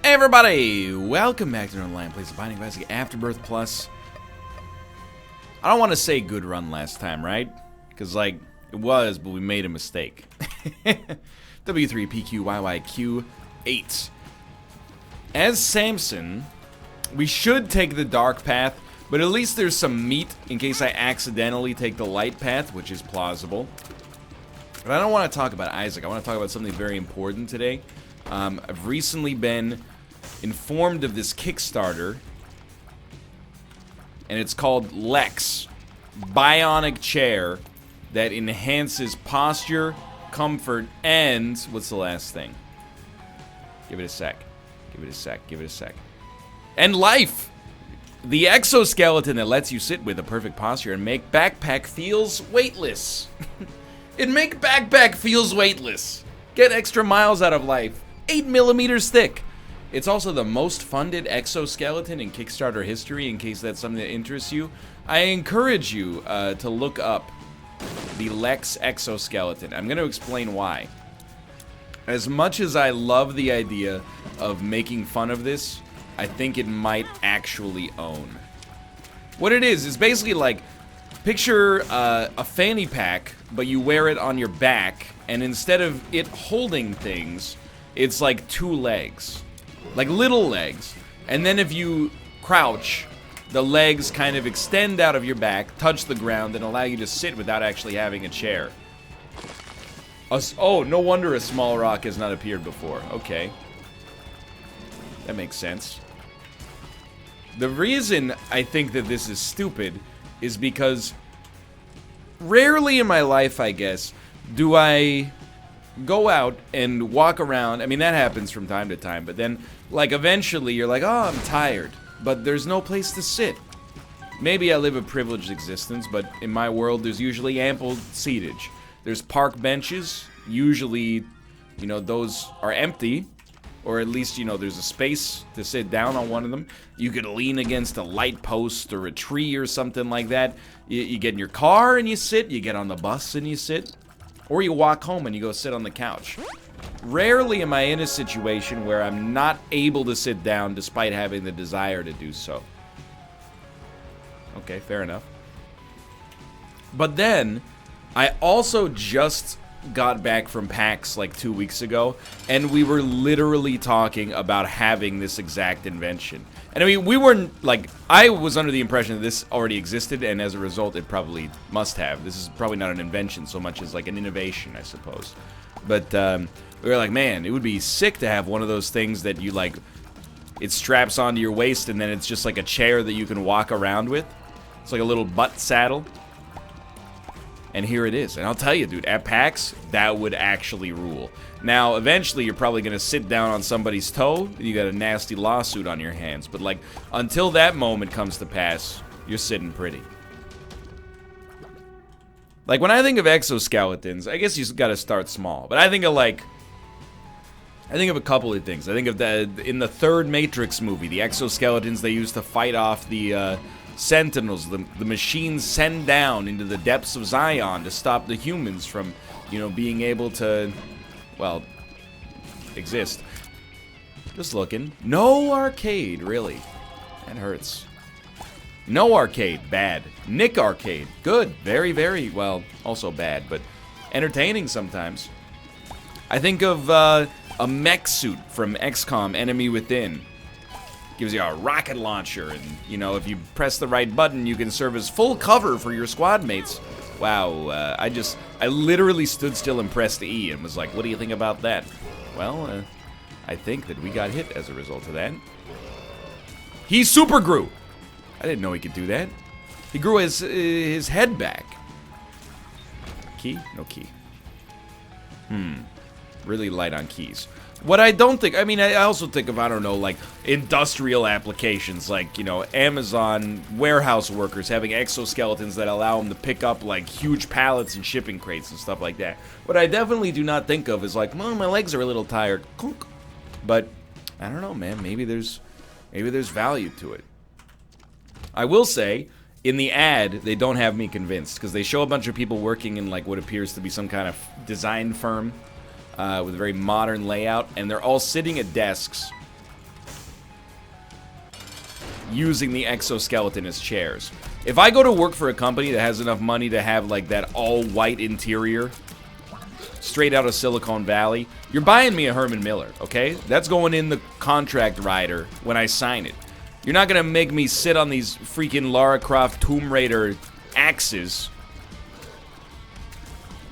Hey everybody, welcome back to Northernlion, plays the Binding of Isaac Afterbirth Plus. I don't want to say good run last time, right? Because, like, it was, but we made a mistake. W3PQYYQ8. As Samson, we should take the dark path, but at least there's some meat in case I accidentally take the light path, which is plausible. But I don't want to talk about Isaac. I want to talk about something very important today. I've recently been informed of this Kickstarter, and it's called Lex, Bionic Chair that enhances posture, comfort, and what's the last thing? Give it a sec. Give it a sec. Give it a sec. And life! The exoskeleton that lets you sit with a perfect posture and make backpack feels weightless. It make backpack feels weightless. Get extra miles out of life. 8 millimeters thick. It's also the most funded exoskeleton in Kickstarter history, in case that's something that interests you. I encourage you to look up the Lex exoskeleton. I'm going to explain why. As much as I love the idea of making fun of this, I think it might actually own. What it is basically like, picture a fanny pack, but you wear it on your back, and instead of it holding things, it's like two legs. Like little legs. And then if you crouch, the legs kind of extend out of your back, touch the ground, and allow you to sit without actually having a chair. Oh, no wonder a small rock has not appeared before. Okay. That makes sense. The reason I think that this is stupid is because rarely in my life, I guess, do I go out and walk around. I mean, that happens from time to time, but then, like, eventually you're like, oh, I'm tired, but there's no place to sit. Maybe I live a privileged existence, but in my world, there's usually ample seatage. There's park benches. Usually, you know, those are empty, or at least, you know, there's a space to sit down on one of them. You could lean against a light post or a tree or something like that. You get in your car and you sit. You get on the bus and you sit. Or you walk home and you go sit on the couch. Rarely am I in a situation where I'm not able to sit down despite having the desire to do so. Okay, fair enough. But then, I also just got back from PAX like 2 weeks ago, and we were literally talking about having this exact invention. And I mean, we weren't, like, I was under the impression that this already existed, and as a result, it probably must have. This is probably not an invention so much as like an innovation, I suppose. But we were like, man, it would be sick to have one of those things that you, like, it straps onto your waist, and then it's just like a chair that you can walk around with. It's like a little butt saddle. And here it is. And I'll tell you, dude, at PAX, that would actually rule. Now, eventually, you're probably going to sit down on somebody's toe, and you got a nasty lawsuit on your hands. But, like, until that moment comes to pass, you're sitting pretty. Like, when I think of exoskeletons, I guess you got to start small. But I think of, like, a couple of things. I think of in the third Matrix movie, the exoskeletons they used to fight off the Sentinels, the machines send down into the depths of Zion to stop the humans from, you know, being able to, well, exist. Just looking. No arcade, really. That hurts. No arcade, bad. Nick arcade, good. Very, very, well, also bad, but entertaining sometimes. I think of a mech suit from XCOM Enemy Within. Gives you a rocket launcher, and, you know, if you press the right button, you can serve as full cover for your squad mates. Wow, I literally stood still and pressed E and was like, what do you think about that? Well, I think that we got hit as a result of that. He super grew! I didn't know he could do that. He grew his head back. Key? No key. Really light on keys. What I don't think, I mean, I also think of, I don't know, like, industrial applications, like, you know, Amazon warehouse workers having exoskeletons that allow them to pick up, like, huge pallets and shipping crates and stuff like that. What I definitely do not think of is, like, well, my legs are a little tired. But, I don't know, man, maybe there's value to it. I will say, in the ad, they don't have me convinced, because they show a bunch of people working in, like, what appears to be some kind of design firm. With a very modern layout, and they're all sitting at desks using the exoskeleton as chairs. If I go to work for a company that has enough money to have like that all-white interior, straight out of Silicon Valley, you're buying me a Herman Miller, okay? That's going in the contract rider when I sign it. You're not gonna make me sit on these freaking Lara Croft Tomb Raider axes.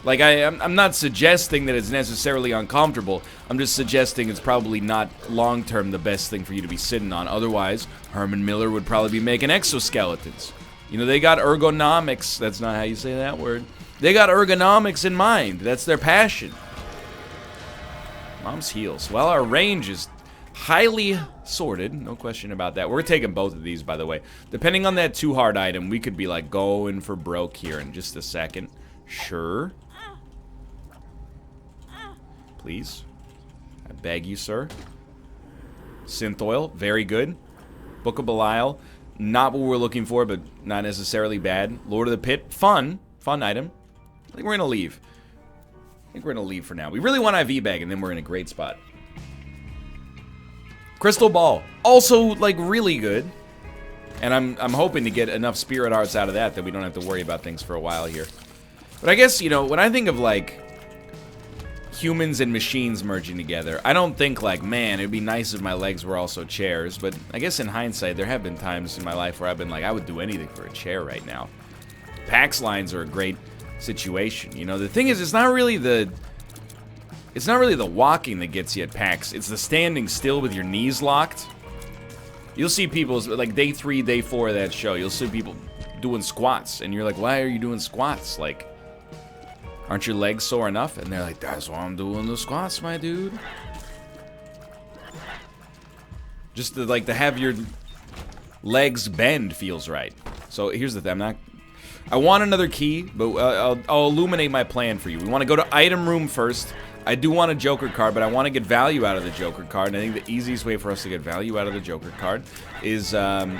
Like, I'm not suggesting that it's necessarily uncomfortable. I'm just suggesting it's probably not long-term the best thing for you to be sitting on. Otherwise, Herman Miller would probably be making exoskeletons. You know, they got ergonomics. That's not how you say that word. They got ergonomics in mind. That's their passion. Mom's heels. Well, our range is highly sorted. No question about that. We're taking both of these, by the way. Depending on that too hard item, we could be, like, going for broke here in just a second. Sure. Please. I beg you, sir. Synth oil. Very good. Book of Belial. Not what we're looking for, but not necessarily bad. Lord of the Pit. Fun. Fun item. I think we're going to leave. I think we're going to leave for now. We really want IV bag, and then we're in a great spot. Crystal Ball. Also, like, really good. And I'm hoping to get enough spirit hearts out of that we don't have to worry about things for a while here. But I guess, you know, when I think of, like, humans and machines merging together, I don't think, like, man, it'd be nice if my legs were also chairs. But I guess in hindsight, there have been times in my life where I've been like, I would do anything for a chair right now. PAX lines are a great situation. You know, the thing is, it's not really the walking that gets you at PAX. It's the standing still with your knees locked. You'll see people, like, day 3, day 4 of that show, you'll see people doing squats. And you're like, why are you doing squats? Like, aren't your legs sore enough? And they're like, that's why I'm doing the squats, my dude. Just to, like, to have your legs bend feels right. So here's the thing, I want another key, but I'll illuminate my plan for you. We want to go to item room first. I do want a Joker card, but I want to get value out of the Joker card. And I think the easiest way for us to get value out of the Joker card is for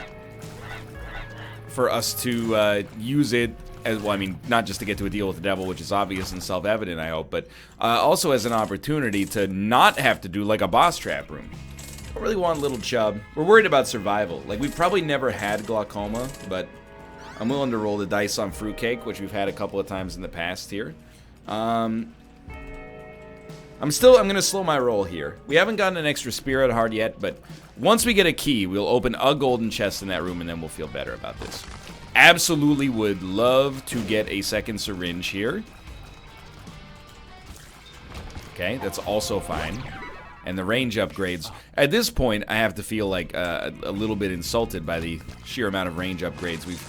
us to use it as, well, I mean, not just to get to a deal with the devil, which is obvious and self-evident, I hope, but also as an opportunity to not have to do, like, a boss trap room. I really want Little Chub. We're worried about survival. Like, we've probably never had glaucoma, but I'm willing to roll the dice on fruitcake, which we've had a couple of times in the past here. I'm gonna slow my roll here. We haven't gotten an extra spirit heart yet, but once we get a key, we'll open a golden chest in that room, and then we'll feel better about this. Absolutely would love to get a second syringe here. Okay, that's also fine. And the range upgrades. At this point, I have to feel like a little bit insulted by the sheer amount of range upgrades we've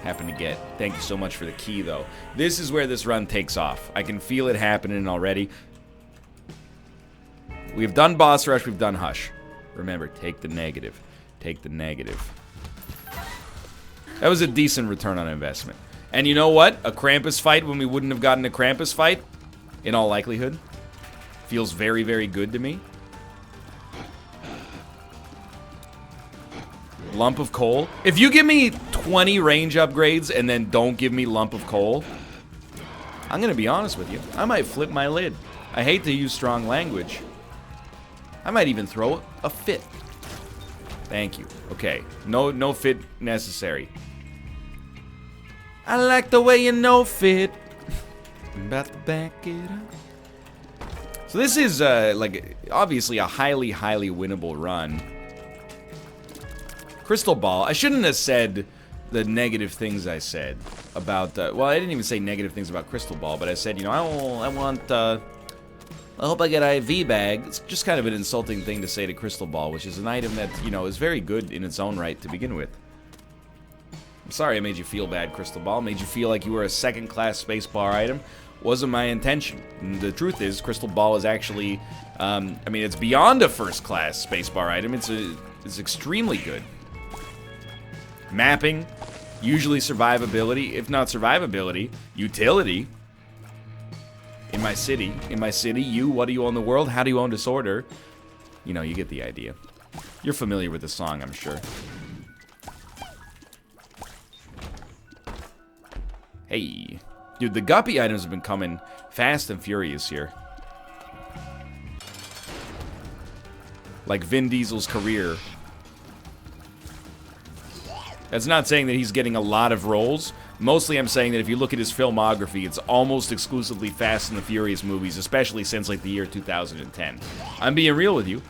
happened to get. Thank you so much for the key, though. This is where this run takes off. I can feel it happening already. We've done boss rush, we've done hush. Remember, take the negative. Take the negative. That was a decent return on investment. And you know what? A Krampus fight when we wouldn't have gotten a Krampus fight, in all likelihood, feels very, very good to me. Lump of coal. If you give me 20 range upgrades and then don't give me lump of coal, I'm gonna be honest with you. I might flip my lid. I hate to use strong language. I might even throw a fit. Thank you. Okay. No fit necessary. I like the way you know fit. I'm about to back it up. So this is, like, obviously a highly, highly winnable run. Crystal Ball. I shouldn't have said the negative things I said about, well, I didn't even say negative things about Crystal Ball, but I said, you know, I hope I get IV bag. It's just kind of an insulting thing to say to Crystal Ball, which is an item that, you know, is very good in its own right to begin with. I'm sorry I made you feel bad, Crystal Ball. Made you feel like you were a second-class spacebar item. Wasn't my intention. And the truth is, Crystal Ball is actually, I mean, it's beyond a first-class spacebar item. It's extremely good. Mapping, usually survivability, if not survivability, utility. In my city, you, what do you own the world? How do you own disorder? You know, you get the idea. You're familiar with the song, I'm sure. Hey. Dude, the guppy items have been coming fast and furious here. Like Vin Diesel's career. That's not saying that he's getting a lot of roles. Mostly I'm saying that if you look at his filmography, it's almost exclusively Fast and the Furious movies, especially since like the year 2010. I'm being real with you.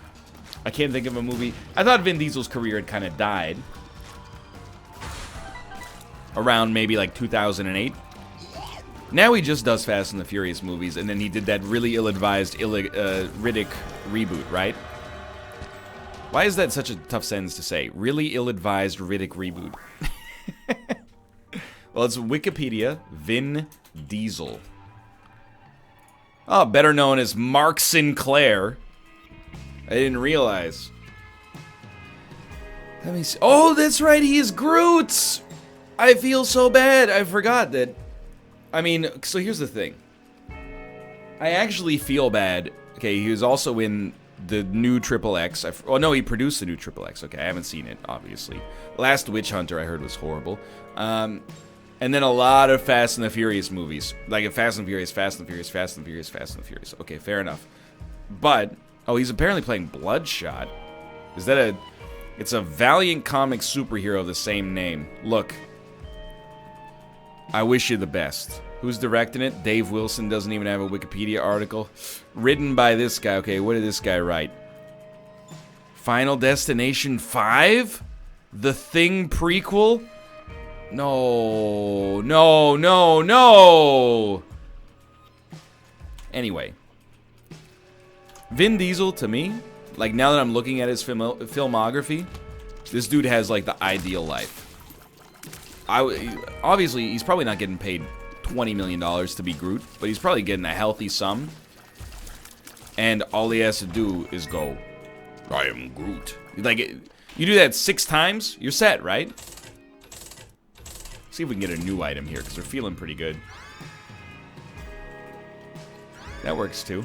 I can't think of a movie. I thought Vin Diesel's career had kind of died around maybe like 2008. Now he just does Fast and the Furious movies, and then he did that really ill-advised Riddick reboot, right? Why is that such a tough sentence to say? Really ill-advised Riddick reboot. Well, it's Wikipedia. Vin Diesel. Oh, better known as Mark Sinclair. I didn't realize. Let me see. Oh, that's right. He is Groot. I feel so bad. I forgot that. I mean, so here's the thing. I actually feel bad. Okay, he was also in the new Triple X. Oh, no, he produced the new Triple X. Okay, I haven't seen it, obviously. Last Witch Hunter I heard was horrible. And then a lot of Fast and the Furious movies. Like Fast and Furious, Fast and Furious, Fast and Furious, Fast and Furious. Okay, fair enough. But, oh, he's apparently playing Bloodshot. Is that a... It's a Valiant Comics superhero of the same name. Look. I wish you the best. Who's directing it? Dave Wilson doesn't even have a Wikipedia article. Written by this guy. Okay, what did this guy write? Final Destination 5? The Thing prequel? No, no, no, no! Anyway. Vin Diesel, to me, like now that I'm looking at his filmography, this dude has like the ideal life. Obviously, he's probably not getting paid $20 million to be Groot, but he's probably getting a healthy sum. And all he has to do is go, I am Groot. Like, you do that 6 times, you're set, right? See if we can get a new item here, because we're feeling pretty good. That works too.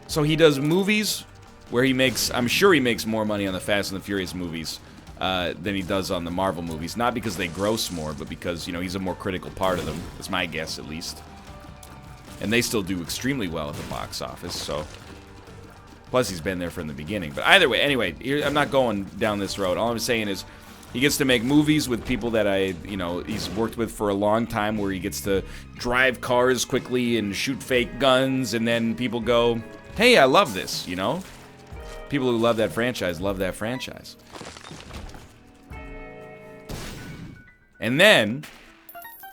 So he does movies where he makes, I'm sure he makes more money on the Fast and the Furious movies than he does on the Marvel movies. Not because they gross more, but because, you know, he's a more critical part of them. That's my guess, at least. And they still do extremely well at the box office, so... Plus, he's been there from the beginning. But either way, anyway, I'm not going down this road. All I'm saying is, he gets to make movies with people that he's worked with for a long time, where he gets to drive cars quickly and shoot fake guns, and then people go, hey, I love this, you know? People who love that franchise love that franchise. And then,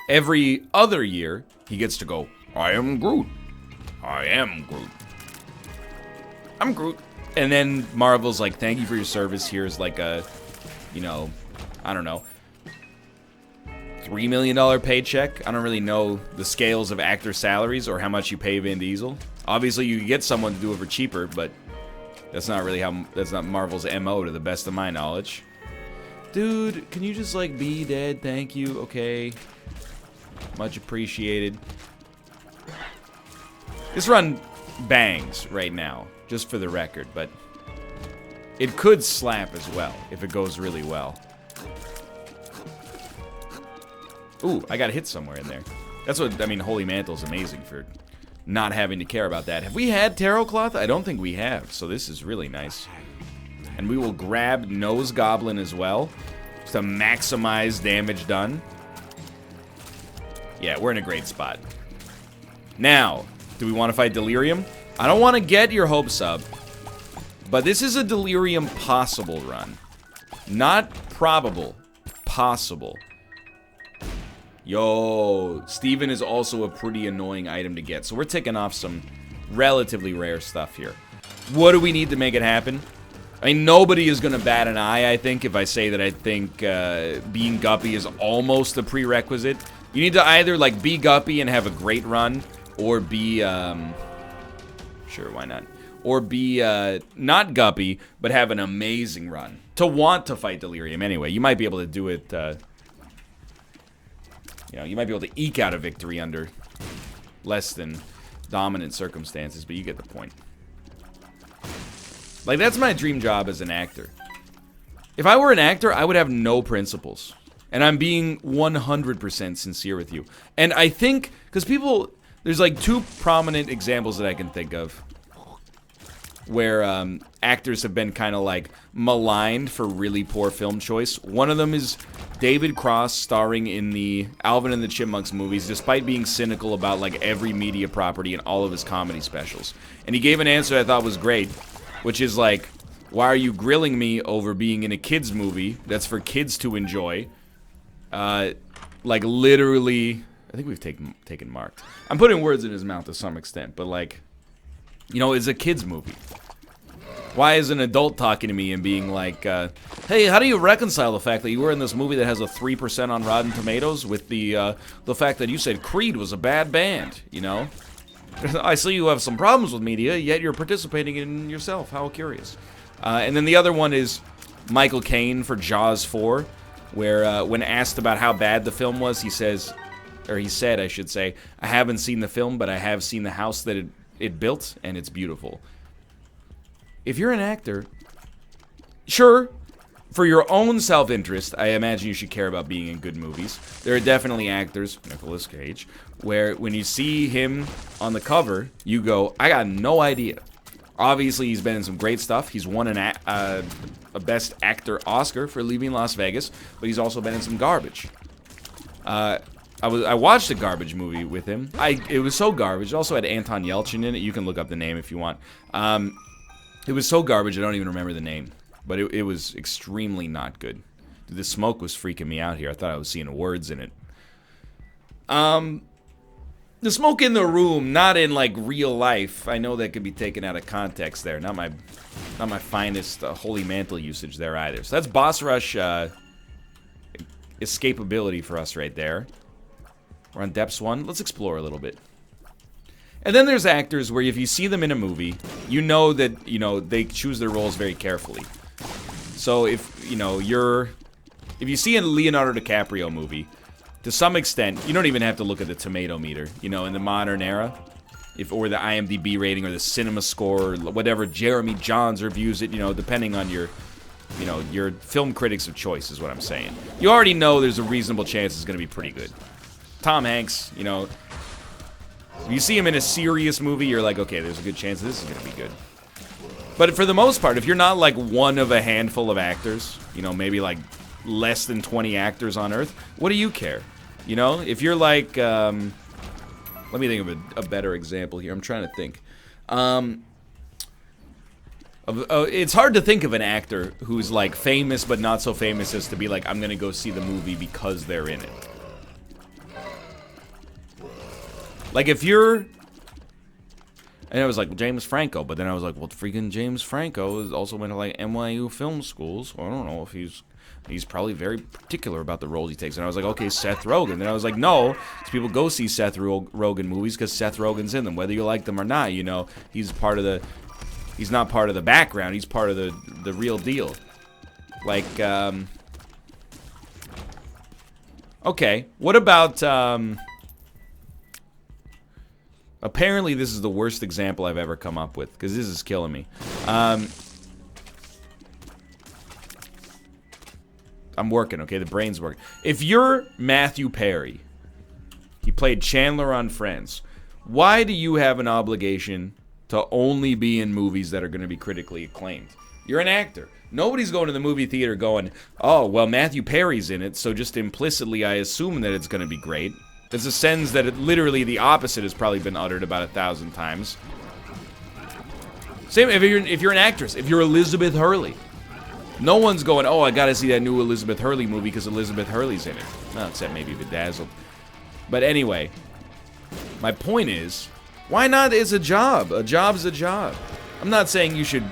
every other year, he gets to go, I am Groot. I am Groot. I'm Groot. And then Marvel's like, thank you for your service. Here's like a, you know, I don't know, $3 million paycheck. I don't really know the scales of actor salaries or how much you pay Vin Diesel. Obviously, you can get someone to do it for cheaper, but that's not really how, that's not Marvel's MO to the best of my knowledge. Dude, can you just, like, be dead? Thank you. Okay. Much appreciated. This run bangs right now, just for the record, but it could slap as well if it goes really well. Ooh, I got hit somewhere in there. That's what, I mean, Holy Mantle's amazing for not having to care about that. Have we had Tarot Cloth? I don't think we have, so this is really nice. And we will grab Nose Goblin as well, just to maximize damage done. Yeah, we're in a great spot. Now, do we want to fight Delirium? I don't want to get your hopes up, but this is a Delirium possible run. Not probable, possible. Yo, Steven is also a pretty annoying item to get, so we're ticking off some relatively rare stuff here. What do we need to make it happen? I mean, nobody is going to bat an eye, I think, if I say that I think being Guppy is almost a prerequisite. You need to either, like, be Guppy and have a great run, or be, sure, why not? Or be, not Guppy, but have an amazing run. To want to fight Delirium, anyway. You might be able to do it, you know, you might be able to eke out a victory under less than dominant circumstances, but you get the point. Like, that's my dream job as an actor. If I were an actor, I would have no principles. And I'm being 100% sincere with you. And I think, because people, there's like 2 prominent examples that I can think of. where actors have been kind of like maligned for really poor film choice. One of them is David Cross starring in the Alvin and the Chipmunks movies, despite being cynical about like every media property and all of his comedy specials. And he gave an answer I thought was great, which is like, why are you grilling me over being in a kids movie that's for kids to enjoy? Like literally, I think we've taken marked. I'm putting words in his mouth to some extent, but like, you know, it's a kids movie. Why is an adult talking to me and being like, hey, how do you reconcile the fact that you were in this movie that has a 3% on Rotten Tomatoes with the fact that you said Creed was a bad band, you know? I see you have some problems with media, yet you're participating in yourself. How curious. And then the other one is Michael Caine for Jaws 4, where when asked about how bad the film was, he said, I should say, I haven't seen the film, but I have seen the house that it built, and it's beautiful. If you're an actor, sure, for your own self-interest, I imagine you should care about being in good movies. There are definitely actors, Nicolas Cage, where when you see him on the cover, you go, I got no idea. Obviously, he's been in some great stuff. He's won a Best Actor Oscar for Leaving Las Vegas, but he's also been in some garbage. I watched a garbage movie with him. It was so garbage. It also had Anton Yelchin in it. You can look up the name if you want. It was so garbage I don't even remember the name, but it was extremely not good. Dude, the smoke was freaking me out here. I thought I was seeing words in it. The smoke in the room, not in like real life. I know that could be taken out of context there. Not my finest holy mantle usage there either. So that's boss rush escapability for us right there. We're on Depths 1. Let's explore a little bit. And then there's actors where if you see them in a movie, you know that, you know, they choose their roles very carefully. So if, you know, if you see a Leonardo DiCaprio movie, to some extent, you don't even have to look at the tomato meter, you know, in the modern era, or the IMDb rating or the cinema score or whatever Jeremy Johns reviews it, you know, depending on your film critics of choice is what I'm saying. You already know there's a reasonable chance it's going to be pretty good. Tom Hanks, you know, if you see him in a serious movie, you're like, okay, there's a good chance this is going to be good. But for the most part, if you're not like one of a handful of actors, you know, maybe like less than 20 actors on Earth, what do you care? You know, if you're like, let me think of a better example here. I'm trying to think. It's hard to think of an actor who's like famous but not so famous as to be like, I'm going to go see the movie because they're in it. Like if you're, and I was like James Franco, but then I was like, well, freaking James Franco also went to like NYU film schools. So I don't know if he's probably very particular about the roles he takes. And I was like, okay, Seth Rogen. Then I was like, no, people go see Seth Rogen movies because Seth Rogen's in them, whether you like them or not. You know, he's not part of the background. He's part of the real deal. Like, okay, what about? Apparently, this is the worst example I've ever come up with, because this is killing me. I'm working, okay? The brain's working. If you're Matthew Perry, he played Chandler on Friends, why do you have an obligation to only be in movies that are going to be critically acclaimed? You're an actor. Nobody's going to the movie theater going, oh, well, Matthew Perry's in it, so just implicitly I assume that it's going to be great. There's a sense that literally the opposite has probably been uttered about 1,000 times. Same if you're an actress, if you're Elizabeth Hurley. No one's going, oh, I gotta see that new Elizabeth Hurley movie because Elizabeth Hurley's in it. Well, except maybe Bedazzled. But anyway, my point is, why not? It's a job. A job's a job. I'm not saying you should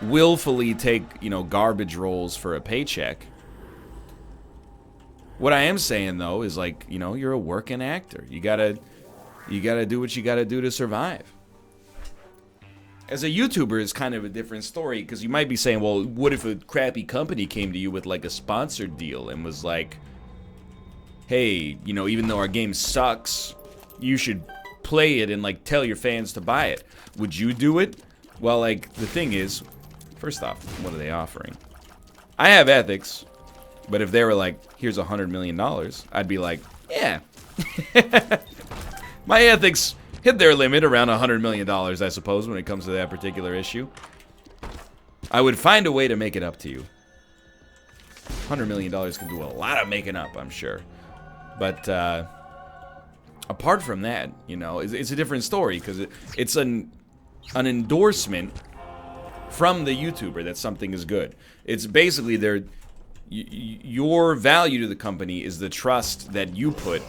willfully take, you know, garbage roles for a paycheck. What I am saying, though, is like, you know, you're a working actor. You gotta do what you gotta do to survive. As a YouTuber, it's kind of a different story, because you might be saying, well, what if a crappy company came to you with, like, a sponsored deal and was like, hey, you know, even though our game sucks, you should play it and, like, tell your fans to buy it. Would you do it? Well, like, the thing is, first off, what are they offering? I have ethics. But if they were like, here's $100 million, I'd be like, yeah. My ethics hit their limit around $100 million, I suppose, when it comes to that particular issue. I would find a way to make it up to you. $100 million can do a lot of making up, I'm sure. But apart from that, you know, it's a different story because it's an endorsement from the YouTuber that something is good. It's basically your value to the company is the trust that you put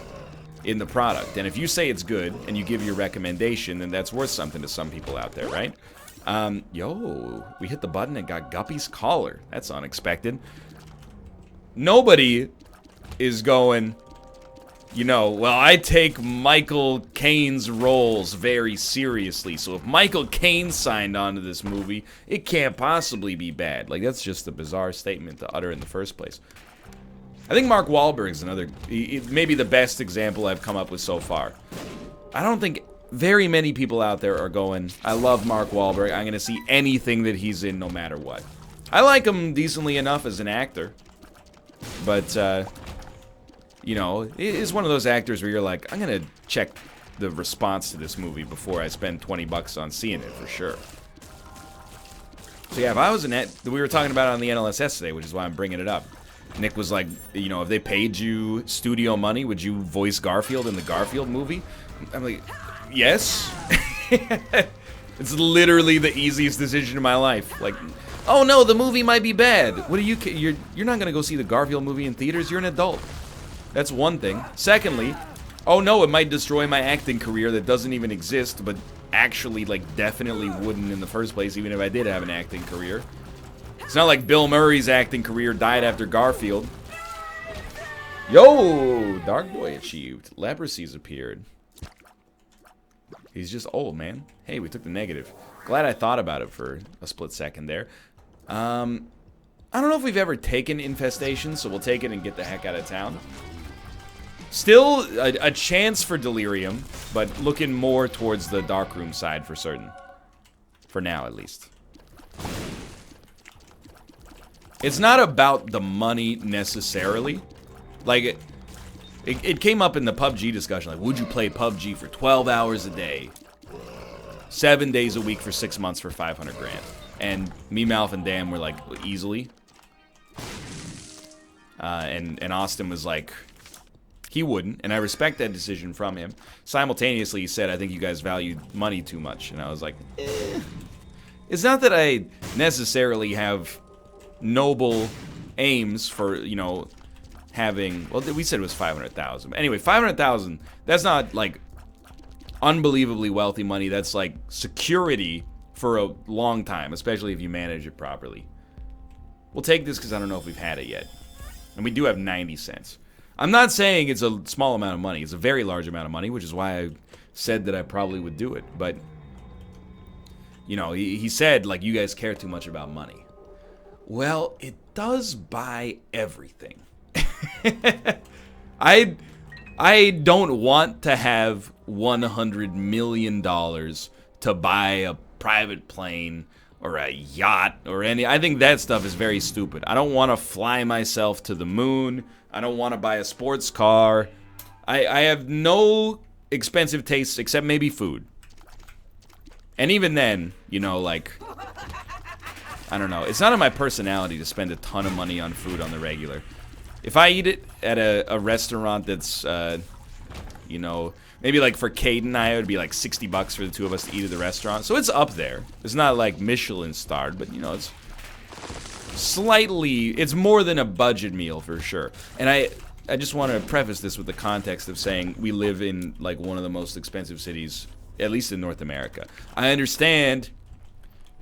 in the product. And if you say it's good and you give your recommendation, then that's worth something to some people out there, right? Yo, we hit the button and got Guppy's collar. That's unexpected. Nobody is going, you know, well, I take Michael Caine's roles very seriously, so if Michael Caine signed on to this movie, it can't possibly be bad. Like, that's just a bizarre statement to utter in the first place. I think Mark Wahlberg's another, maybe the best example I've come up with so far. I don't think very many people out there are going, I love Mark Wahlberg, I'm going to see anything that he's in no matter what. I like him decently enough as an actor, but, you know, it's one of those actors where you're like, I'm going to check the response to this movie before I spend 20 bucks on seeing it for sure. So yeah, if I was we were talking about it on the NLSS today, which is why I'm bringing it up. Nick was like, you know, if they paid you studio money, would you voice Garfield in the Garfield movie? I'm like, yes. It's literally the easiest decision in my life. Like, oh no, the movie might be bad. What are you're not gonna go see the Garfield movie in theaters. You're an adult. That's one thing. Secondly, oh no, it might destroy my acting career that doesn't even exist, but actually, like, definitely wouldn't in the first place, even if I did have an acting career. It's not like Bill Murray's acting career died after Garfield. Yo, Dark Boy achieved. Leprosy's appeared. He's just old, man. Hey, we took the negative. Glad I thought about it for a split second there. I don't know if we've ever taken Infestation, so we'll take it and get the heck out of town. Still a chance for Delirium, but looking more towards the Darkroom side for certain. For now, at least. It's not about the money necessarily. Like, it came up in the PUBG discussion. Like, would you play PUBG for 12 hours a day? 7 days a week for 6 months for 500 grand. And me, Malf, and Dan were like, easily. And Austin was like, he wouldn't. And I respect that decision from him. Simultaneously, he said, I think you guys value money too much. And I was like, eh. It's not that I necessarily have noble aims for, you know, having, well, we said it was 500,000. But anyway, 500,000, that's not like unbelievably wealthy money. That's like security for a long time, especially if you manage it properly. We'll take this because I don't know if we've had it yet. And we do have 90 cents. I'm not saying it's a small amount of money. It's a very large amount of money, which is why I said that I probably would do it. But, you know, he said, like, you guys care too much about money. Well, it does buy everything. I don't want to have $100 million to buy a private plane or a yacht or any. I think that stuff is very stupid. I don't want to fly myself to the moon. I don't want to buy a sports car. I have no expensive tastes except maybe food. And even then, you know, like, I don't know. It's not in my personality to spend a ton of money on food on the regular. If I eat it at a restaurant that's, you know, maybe like for Cade and I, it would be like 60 bucks for the two of us to eat at the restaurant. So it's up there. It's not like Michelin starred, but, you know, it's slightly, it's more than a budget meal for sure. And I just want to preface this with the context of saying we live in like one of the most expensive cities, at least in North America. I understand.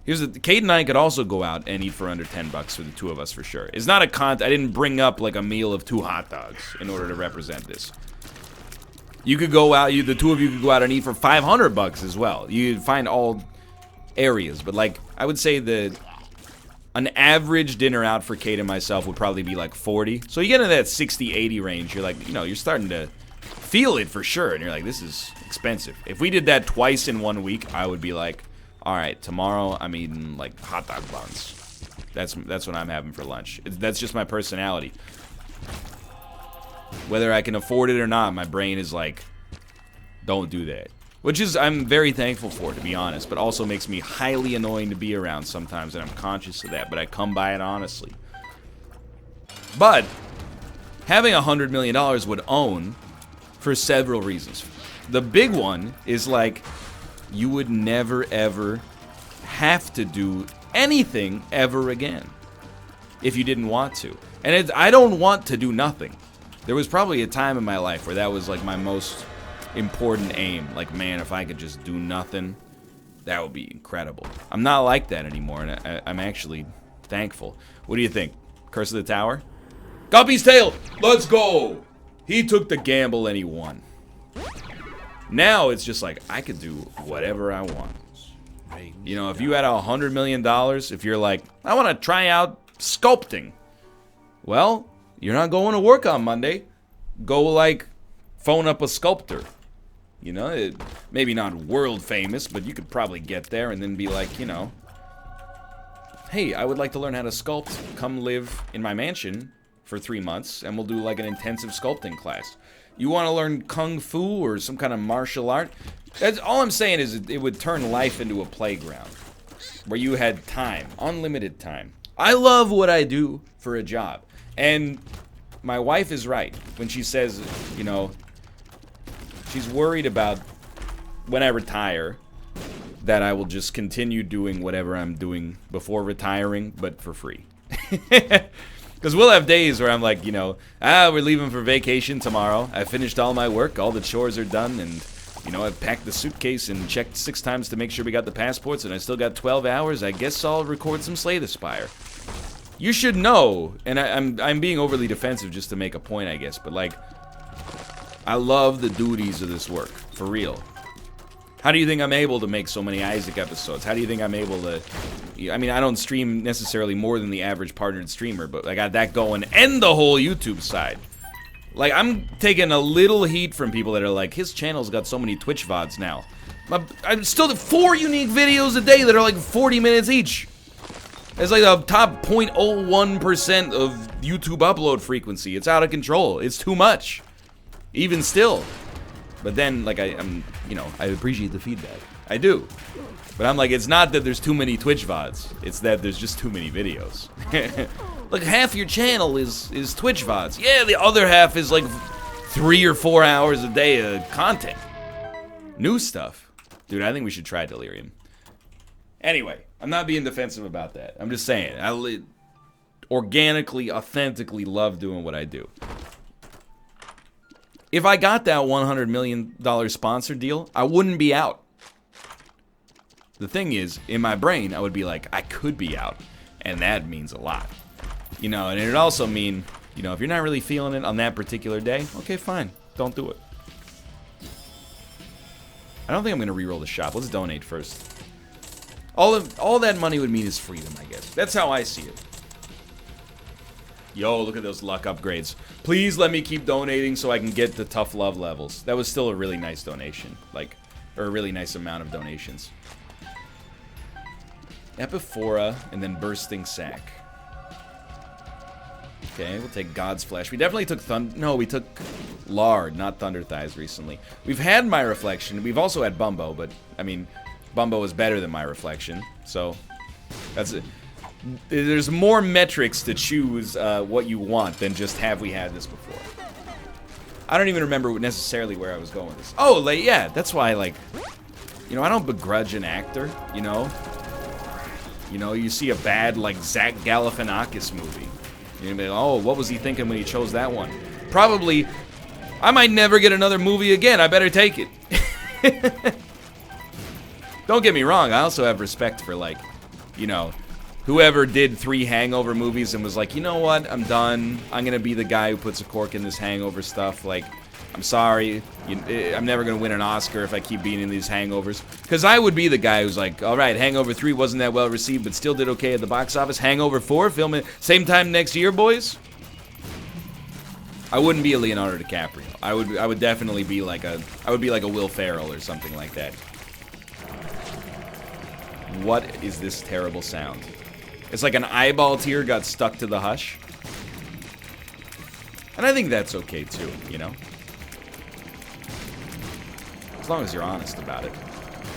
Cade and I could also go out and eat for under 10 bucks for the two of us for sure. It's not a I didn't bring up like a meal of 2 hot dogs in order to represent this. You could go out, the two of you could go out and eat for 500 bucks as well. You'd find all areas, but like I would say an average dinner out for Cade and myself would probably be like 40. So you get into that 60, 80 range, you're like, you know, you're starting to feel it for sure, and you're like, this is expensive. If we did that twice in 1 week, I would be like, all right, tomorrow I'm eating like hot dog buns. That's what I'm having for lunch. That's just my personality. Whether I can afford it or not, my brain is like, don't do that. Which is, I'm very thankful for, to be honest, but also makes me highly annoying to be around sometimes, and I'm conscious of that, but I come by it honestly. But having $100 million would own for several reasons. The big one is, like, you would never ever have to do anything ever again if you didn't want to. And I don't want to do nothing. There was probably a time in my life where that was like my most important aim. Like, man, if I could just do nothing, that would be incredible. I'm not like that anymore, and I'm actually thankful. What do you think? Curse of the Tower? Guppy's tail! Let's go! He took the gamble and he won. Now it's just like, I could do whatever I want. You know, if you had $100 million, if you're like, I want to try out sculpting. Well, you're not going to work on Monday. Go, like, phone up a sculptor. You know, maybe not world famous, but you could probably get there and then be like, you know, hey, I would like to learn how to sculpt. Come live in my mansion for 3 months, and we'll do like an intensive sculpting class. You want to learn kung fu or some kind of martial art? That's all I'm saying is it would turn life into a playground where you had time, unlimited time. I love what I do for a job, and my wife is right when she says, you know, she's worried about when I retire that I will just continue doing whatever I'm doing before retiring, but for free. Because we'll have days where I'm like, you know, we're leaving for vacation tomorrow. I finished all my work, all the chores are done, and, you know, I've packed the suitcase and checked 6 times to make sure we got the passports, and I still got 12 hours. I guess I'll record some Slay the Spire. You should know, and I'm being overly defensive just to make a point, I guess, but, like, I love the duties of this work, for real. How do you think I'm able to make so many Isaac episodes? How do you think I'm able to... I mean, I don't stream necessarily more than the average partnered streamer, but I got that going, and the whole YouTube side. Like, I'm taking a little heat from people that are like, his channel's got so many Twitch VODs now. I'm still 4 unique videos a day that are like 40 minutes each. It's like the top 0.01% of YouTube upload frequency. It's out of control. It's too much. Even still. But then, like, I'm, you know, I appreciate the feedback. I do. But I'm like, it's not that there's too many Twitch VODs. It's that there's just too many videos. Like, half your channel is Twitch VODs. Yeah, the other half is, like, 3 or 4 hours a day of content. New stuff. Dude, I think we should try Delirium. Anyway, I'm not being defensive about that. I'm just saying, I organically, authentically love doing what I do. If I got that $100 million sponsor deal, I wouldn't be out. The thing is, in my brain, I would be like, I could be out. And that means a lot. You know, and it'd also mean, you know, if you're not really feeling it on that particular day, okay, fine. Don't do it. I don't think I'm going to reroll the shop. Let's donate first. All that money would mean is freedom, I guess. That's how I see it. Yo, look at those luck upgrades. Please let me keep donating so I can get the tough love levels. That was still a really nice donation. Like, or a really nice amount of donations. Epiphora, and then Bursting Sack. Okay, we'll take God's Flesh. We definitely took we took Lard, not Thunder Thighs recently. We've had My Reflection. We've also had Bumbo, but, I mean, Bumbo is better than My Reflection. So, that's it. There's more metrics to choose what you want than just have we had this before. I don't even remember necessarily where I was going with this. Oh, like, yeah, that's why, like, you know, I don't begrudge an actor, you know? You know, you see a bad, like, Zach Galifianakis movie. You're gonna be like, oh, what was he thinking when he chose that one? Probably, I might never get another movie again. I better take it. Don't get me wrong. I also have respect for, like, you know, whoever did 3 Hangover movies and was like, you know what? I'm done. I'm gonna be the guy who puts a cork in this Hangover stuff. Like, I'm sorry. I'm never going to win an Oscar if I keep being in these Hangovers. Because I would be the guy who's like, all right, Hangover 3 wasn't that well received, but still did okay at the box office. Hangover 4, filming same time next year, boys. I wouldn't be a Leonardo DiCaprio. I would definitely be like a Will Ferrell or something like that. What is this terrible sound? It's like an eyeball tear got stuck to the hush. And I think that's okay too, you know? As long as you're honest about it.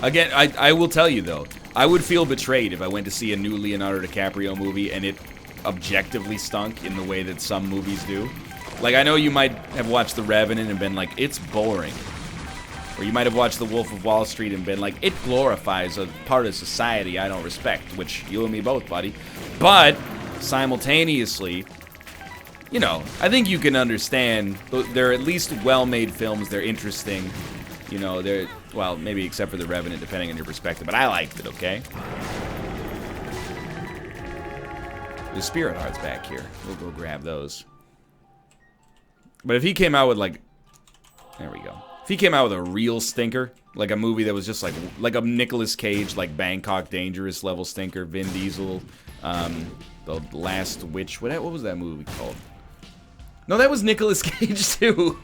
Again, I will tell you, though, I would feel betrayed if I went to see a new Leonardo DiCaprio movie and it objectively stunk in the way that some movies do. Like, I know you might have watched The Revenant and been like, it's boring. Or you might have watched The Wolf of Wall Street and been like, it glorifies a part of society I don't respect, which you and me both, buddy. But, simultaneously, you know, I think you can understand, they're at least well-made films, they're interesting, you know, they're, well, maybe except for The Revenant, depending on your perspective, but I liked it, okay? There's Spirit Hearts back here. We'll go grab those. But if he came out with, like, there we go. If he came out with a real stinker, like a movie that was just like a Nicolas Cage, like Bangkok Dangerous level stinker, Vin Diesel, The Last Witch, what was that movie called? No, that was Nicolas Cage too.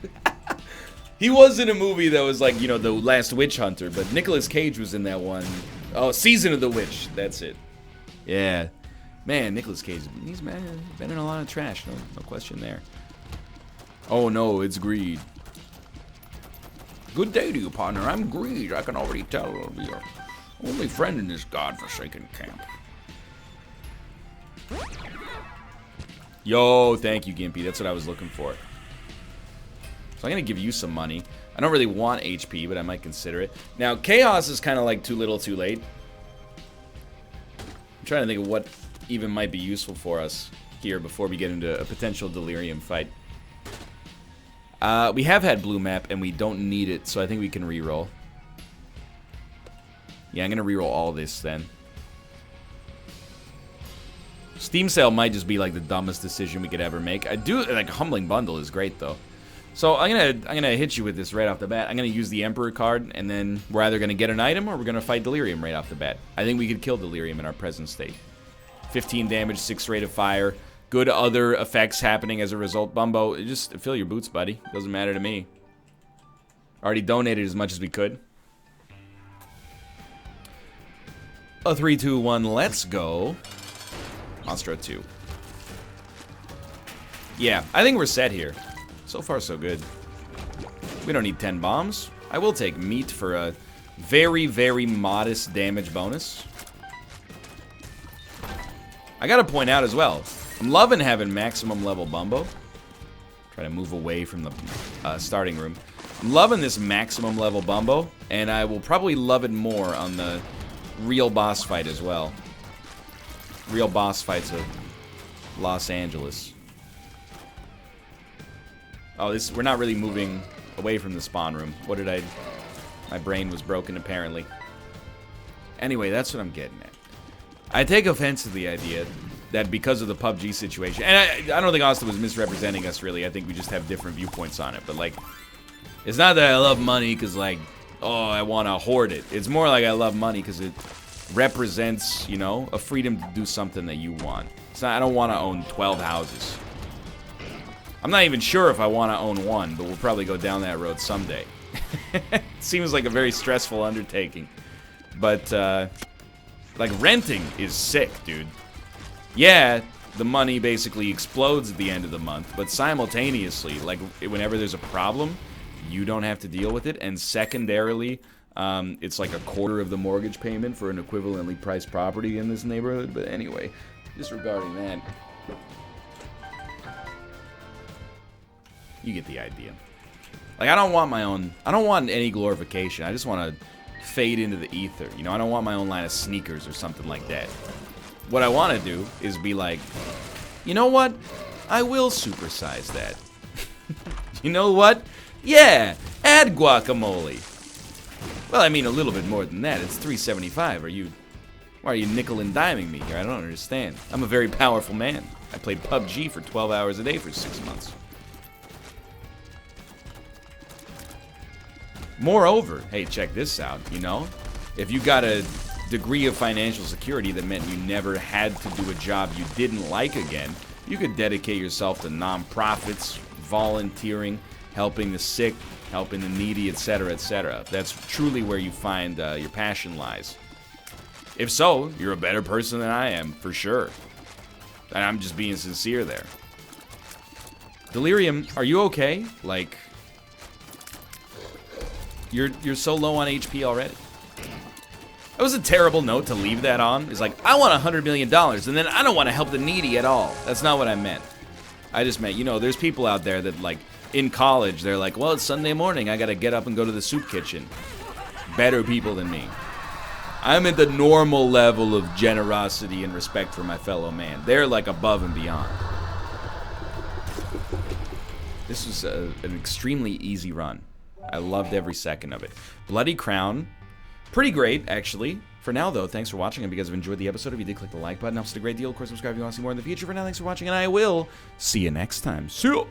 He was in a movie that was like, you know, The Last Witch Hunter, but Nicolas Cage was in that one. Oh, Season of the Witch, that's it. Yeah. Man, Nicolas Cage, he's been in a lot of trash, no question there. Oh no, it's Greed. Good day to you, partner. I'm Greed. I can already tell I'll be your only friend in this godforsaken camp. Yo, thank you, Gimpy. That's what I was looking for. So I'm going to give you some money. I don't really want HP, but I might consider it. Now, Chaos is kind of like too little, too late. I'm trying to think of what even might be useful for us here before we get into a potential Delirium fight. We have had blue map, and we don't need it, so I think we can reroll. Yeah, I'm going to reroll all this, then. Steam sale might just be, like, the dumbest decision we could ever make. I do, like, Humbling Bundle is great, though. So I'm gonna hit you with this right off the bat. I'm going to use the Emperor card, and then we're either going to get an item, or we're going to fight Delirium right off the bat. I think we could kill Delirium in our present state. 15 damage, 6 rate of fire. Good other effects happening as a result. Bumbo, just fill your boots, buddy. Doesn't matter to me. Already donated as much as we could. A 3, 2, 1, let's go. Monstro 2. Yeah, I think we're set here. So far, so good. We don't need 10 bombs. I will take meat for a very, very modest damage bonus. I gotta point out as well, I'm loving having maximum level Bumbo. Try to move away from the starting room. I'm loving this maximum level Bumbo, and I will probably love it more on the real boss fight as well. Real boss fights of Los Angeles. Oh, we're not really moving away from the spawn room. What did I... My brain was broken, apparently. Anyway, that's what I'm getting at. I take offense to the idea that because of the PUBG situation, and I don't think Austin was misrepresenting us, really. I think we just have different viewpoints on it. But, like, it's not that I love money because, like, oh, I want to hoard it. It's more like I love money because it represents, you know, a freedom to do something that you want. It's not, I don't want to own 12 houses. I'm not even sure if I want to own one, but we'll probably go down that road someday. It seems like a very stressful undertaking. But, like, renting is sick, dude. Yeah, the money basically explodes at the end of the month, but simultaneously, like, whenever there's a problem, you don't have to deal with it, and secondarily, it's like a quarter of the mortgage payment for an equivalently priced property in this neighborhood. But anyway, disregarding that, you get the idea. Like, I don't want my own, I don't want any glorification. I just want to fade into the ether. You know, I don't want my own line of sneakers or something like that. What I want to do is be like, you know what? I will supersize that. You know what? Yeah, add guacamole. Well, I mean a little bit more than that. It's $3.75. Why are you nickel and diming me here? I don't understand. I'm a very powerful man. I played PUBG for 12 hours a day for 6 months. Moreover, hey, check this out, you know? If you got a degree of financial security that meant you never had to do a job you didn't like again, you could dedicate yourself to nonprofits, volunteering, helping the sick, helping the needy, etc., etc. That's truly where you find your passion lies. If so, you're a better person than I am, for sure. And I'm just being sincere there. Delirium, are you okay? Like, You're so low on HP already. That was a terrible note to leave that on. It's like, I want $100 million, and then I don't want to help the needy at all. That's not what I meant. I just meant, you know, there's people out there that, like, in college, they're like, well, it's Sunday morning. I got to get up and go to the soup kitchen. Better people than me. I'm at the normal level of generosity and respect for my fellow man. They're, like, above and beyond. This was an extremely easy run. I loved every second of it. Bloody Crown. Pretty great, actually. For now, though, thanks for watching. And if you guys have enjoyed the episode, if you did, click the like button. Helps a great deal. Of course, subscribe if you want to see more in the future. For now, thanks for watching, and I will see you next time. See ya!